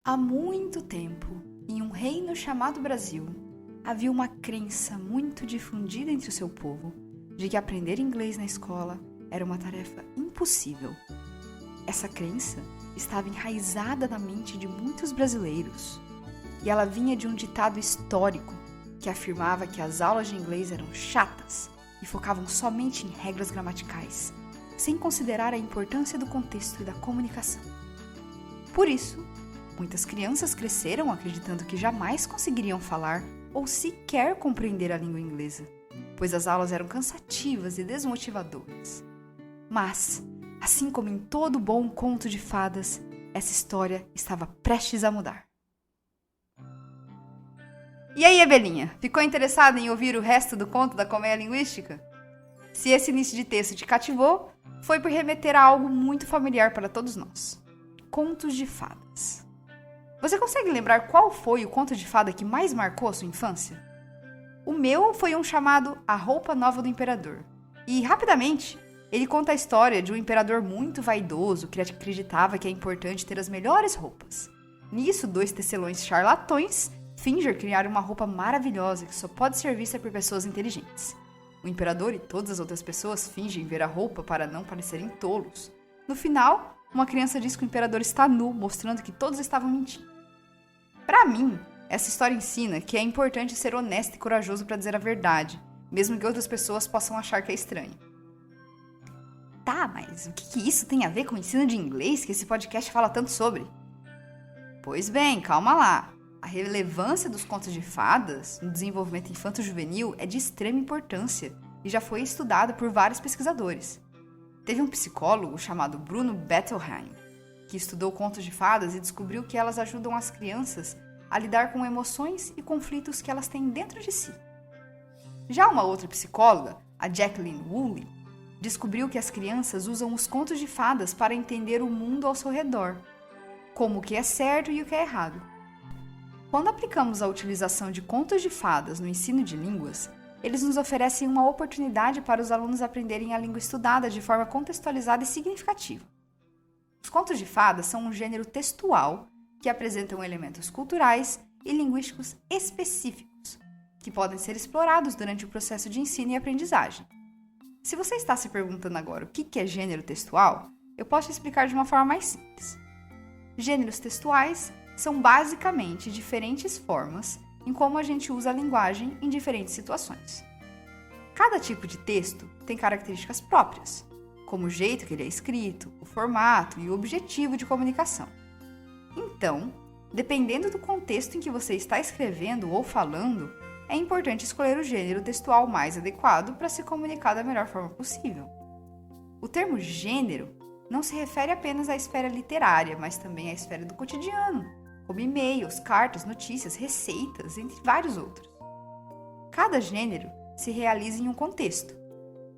Há muito tempo, em um reino chamado Brasil, havia uma crença muito difundida entre o seu povo de que aprender inglês na escola era uma tarefa impossível. Essa crença estava enraizada na mente de muitos brasileiros e ela vinha de um ditado histórico que afirmava que as aulas de inglês eram chatas e focavam somente em regras gramaticais, sem considerar a importância do contexto e da comunicação. Por isso, muitas crianças cresceram acreditando que jamais conseguiriam falar ou sequer compreender a língua inglesa, pois as aulas eram cansativas e desmotivadoras. Mas, assim como em todo bom conto de fadas, essa história estava prestes a mudar. E aí, Evelinha, ficou interessada em ouvir o resto do conto da colmeia linguística? Se esse início de texto te cativou, foi por remeter a algo muito familiar para todos nós: contos de fadas. Você consegue lembrar qual foi o conto de fada que mais marcou a sua infância? O meu foi um chamado A Roupa Nova do Imperador. E, rapidamente, ele conta a história de um imperador muito vaidoso que acreditava que é importante ter as melhores roupas. Nisso, dois tecelões charlatões fingem criar uma roupa maravilhosa que só pode ser vista por pessoas inteligentes. O imperador e todas as outras pessoas fingem ver a roupa para não parecerem tolos. No final, uma criança diz que o imperador está nu, mostrando que todos estavam mentindo. Para mim, essa história ensina que é importante ser honesto e corajoso para dizer a verdade, mesmo que outras pessoas possam achar que é estranho. Tá, mas o que isso tem a ver com o ensino de inglês que esse podcast fala tanto sobre? Pois bem, calma lá. A relevância dos contos de fadas no desenvolvimento infanto-juvenil é de extrema importância e já foi estudada por vários pesquisadores. Teve um psicólogo chamado Bruno Bettelheim, que estudou contos de fadas e descobriu que elas ajudam as crianças a lidar com emoções e conflitos que elas têm dentro de si. Já uma outra psicóloga, a Jacqueline Woolley, descobriu que as crianças usam os contos de fadas para entender o mundo ao seu redor, como o que é certo e o que é errado. Quando aplicamos a utilização de contos de fadas no ensino de línguas, eles nos oferecem uma oportunidade para os alunos aprenderem a língua estudada de forma contextualizada e significativa. Os contos de fadas são um gênero textual que apresentam elementos culturais e linguísticos específicos, que podem ser explorados durante o processo de ensino e aprendizagem. Se você está se perguntando agora o que é gênero textual, eu posso te explicar de uma forma mais simples. Gêneros textuais são basicamente diferentes formas em como a gente usa a linguagem em diferentes situações. Cada tipo de texto tem características próprias, como o jeito que ele é escrito, o formato e o objetivo de comunicação. Então, dependendo do contexto em que você está escrevendo ou falando, é importante escolher o gênero textual mais adequado para se comunicar da melhor forma possível. O termo gênero não se refere apenas à esfera literária, mas também à esfera do cotidiano, como e-mails, cartas, notícias, receitas, entre vários outros. Cada gênero se realiza em um contexto,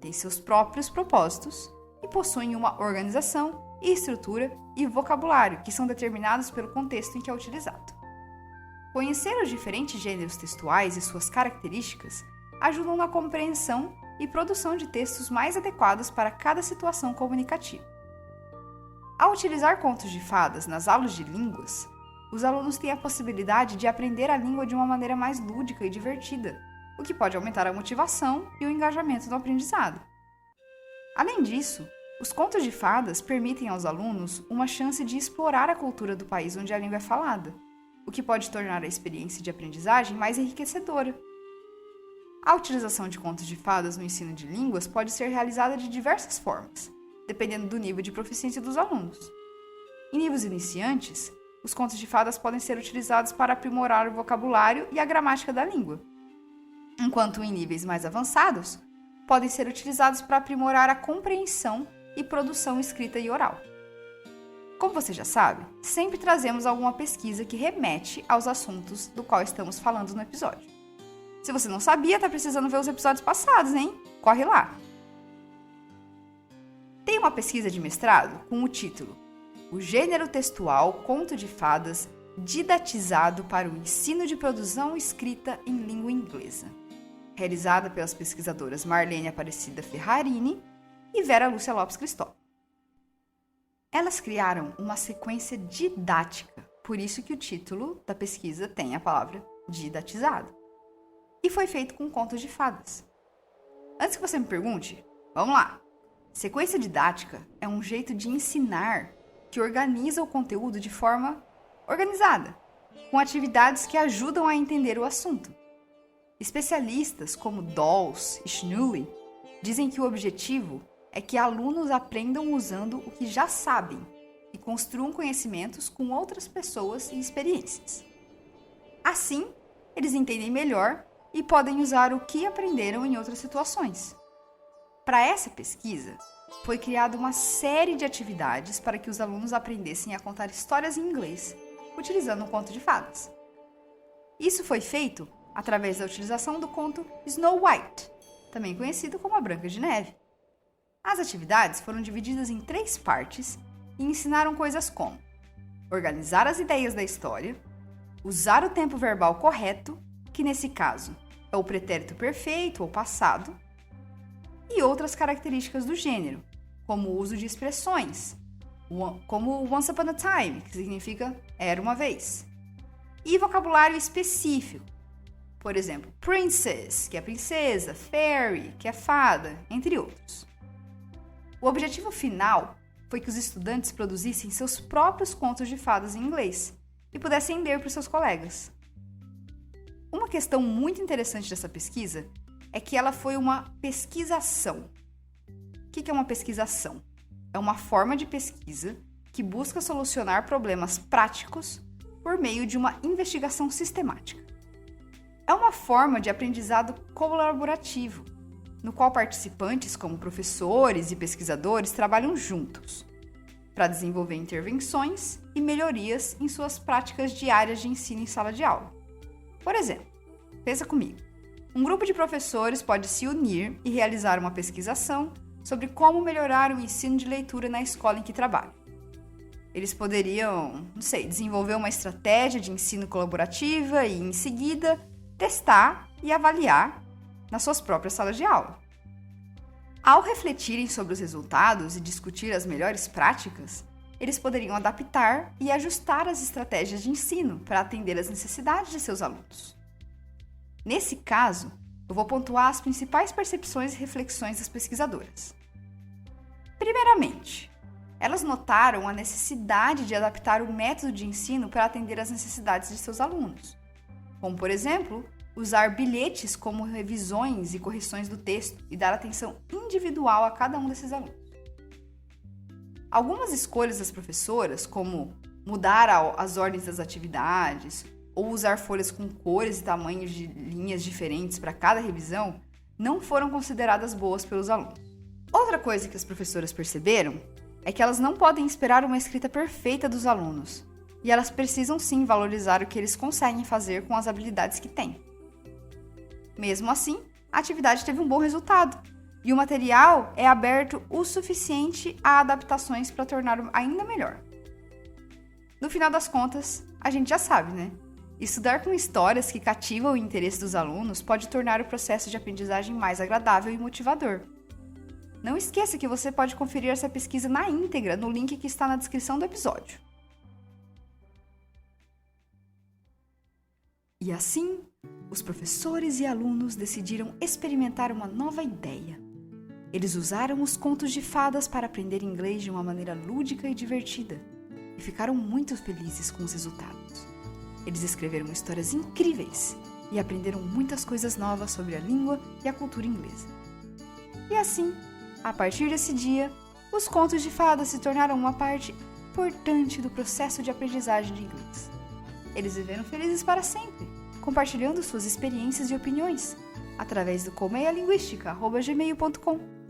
tem seus próprios propósitos e possuem uma organização, estrutura e vocabulário que são determinados pelo contexto em que é utilizado. Conhecer os diferentes gêneros textuais e suas características ajudam na compreensão e produção de textos mais adequados para cada situação comunicativa. Ao utilizar contos de fadas nas aulas de línguas, os alunos têm a possibilidade de aprender a língua de uma maneira mais lúdica e divertida, o que pode aumentar a motivação e o engajamento no aprendizado. Além disso, os contos de fadas permitem aos alunos uma chance de explorar a cultura do país onde a língua é falada, o que pode tornar a experiência de aprendizagem mais enriquecedora. A utilização de contos de fadas no ensino de línguas pode ser realizada de diversas formas, dependendo do nível de proficiência dos alunos. Em níveis iniciantes, os contos de fadas podem ser utilizados para aprimorar o vocabulário e a gramática da língua, enquanto em níveis mais avançados, podem ser utilizados para aprimorar a compreensão e produção escrita e oral. Como você já sabe, sempre trazemos alguma pesquisa que remete aos assuntos do qual estamos falando no episódio. Se você não sabia, está precisando ver os episódios passados, hein? Corre lá! Tem uma pesquisa de mestrado com o título O Gênero Textual Conto de Fadas Didatizado para o Ensino de Produção Escrita em Língua Inglesa, realizada pelas pesquisadoras Marlene Aparecida Ferrarini e Vera Lúcia Lopes Cristóvão. Elas criaram uma sequência didática Por isso que o título da pesquisa tem a palavra didatizado. E foi feito com contos de fadas. Antes que você me pergunte, vamos lá. Sequência didática é um jeito de ensinar que organiza o conteúdo de forma organizada, com atividades que ajudam a entender o assunto. Especialistas como Dawes e Schnuller dizem que o objetivo é que alunos aprendam usando o que já sabem e construam conhecimentos com outras pessoas e experiências. Assim, eles entendem melhor e podem usar o que aprenderam em outras situações. Para essa pesquisa, foi criada uma série de atividades para que os alunos aprendessem a contar histórias em inglês, utilizando um conto de fadas. Isso foi feito através da utilização do conto Snow White, também conhecido como a Branca de Neve. As atividades foram divididas em 3 partes e ensinaram coisas como organizar as ideias da história, usar o tempo verbal correto, que nesse caso é o pretérito perfeito ou passado, e outras características do gênero, como o uso de expressões, como once upon a time, que significa era uma vez, e vocabulário específico, por exemplo, princess, que é princesa, fairy, que é fada, entre outros. O objetivo final foi que os estudantes produzissem seus próprios contos de fadas em inglês e pudessem ler para os seus colegas. Uma questão muito interessante dessa pesquisa é que ela foi uma pesquisação. O que é uma pesquisação? É uma forma de pesquisa que busca solucionar problemas práticos por meio de uma investigação sistemática. É uma forma de aprendizado colaborativo, no qual participantes, como professores e pesquisadores, trabalham juntos para desenvolver intervenções e melhorias em suas práticas diárias de ensino em sala de aula. Por exemplo, pensa comigo. Um grupo de professores pode se unir e realizar uma pesquisação sobre como melhorar o ensino de leitura na escola em que trabalham. Eles poderiam, desenvolver uma estratégia de ensino colaborativa e, em seguida, testar e avaliar nas suas próprias salas de aula. Ao refletirem sobre os resultados e discutir as melhores práticas, eles poderiam adaptar e ajustar as estratégias de ensino para atender às necessidades de seus alunos. Nesse caso, eu vou pontuar as principais percepções e reflexões das pesquisadoras. Primeiramente, elas notaram a necessidade de adaptar o método de ensino para atender às necessidades de seus alunos, como, por exemplo, usar bilhetes como revisões e correções do texto e dar atenção individual a cada um desses alunos. Algumas escolhas das professoras, como mudar as ordens das atividades ou usar folhas com cores e tamanhos de linhas diferentes para cada revisão, não foram consideradas boas pelos alunos. Outra coisa que as professoras perceberam é que elas não podem esperar uma escrita perfeita dos alunos, e elas precisam sim valorizar o que eles conseguem fazer com as habilidades que têm. Mesmo assim, a atividade teve um bom resultado, e o material é aberto o suficiente a adaptações para torná-lo ainda melhor. No final das contas, a gente já sabe, né? Estudar com histórias que cativam o interesse dos alunos pode tornar o processo de aprendizagem mais agradável e motivador. Não esqueça que você pode conferir essa pesquisa na íntegra no link que está na descrição do episódio. E assim, os professores e alunos decidiram experimentar uma nova ideia. Eles usaram os contos de fadas para aprender inglês de uma maneira lúdica e divertida, e ficaram muito felizes com os resultados. Eles escreveram histórias incríveis e aprenderam muitas coisas novas sobre a língua e a cultura inglesa. E assim, a partir desse dia, os contos de fadas se tornaram uma parte importante do processo de aprendizagem de inglês. Eles viveram felizes para sempre, compartilhando suas experiências e opiniões através do colmeialinguistica@gmail.com.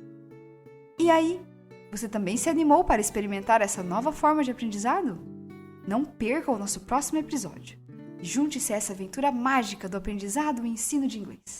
E aí, você também se animou para experimentar essa nova forma de aprendizado? Não perca o nosso próximo episódio. Junte-se a essa aventura mágica do aprendizado e ensino de inglês.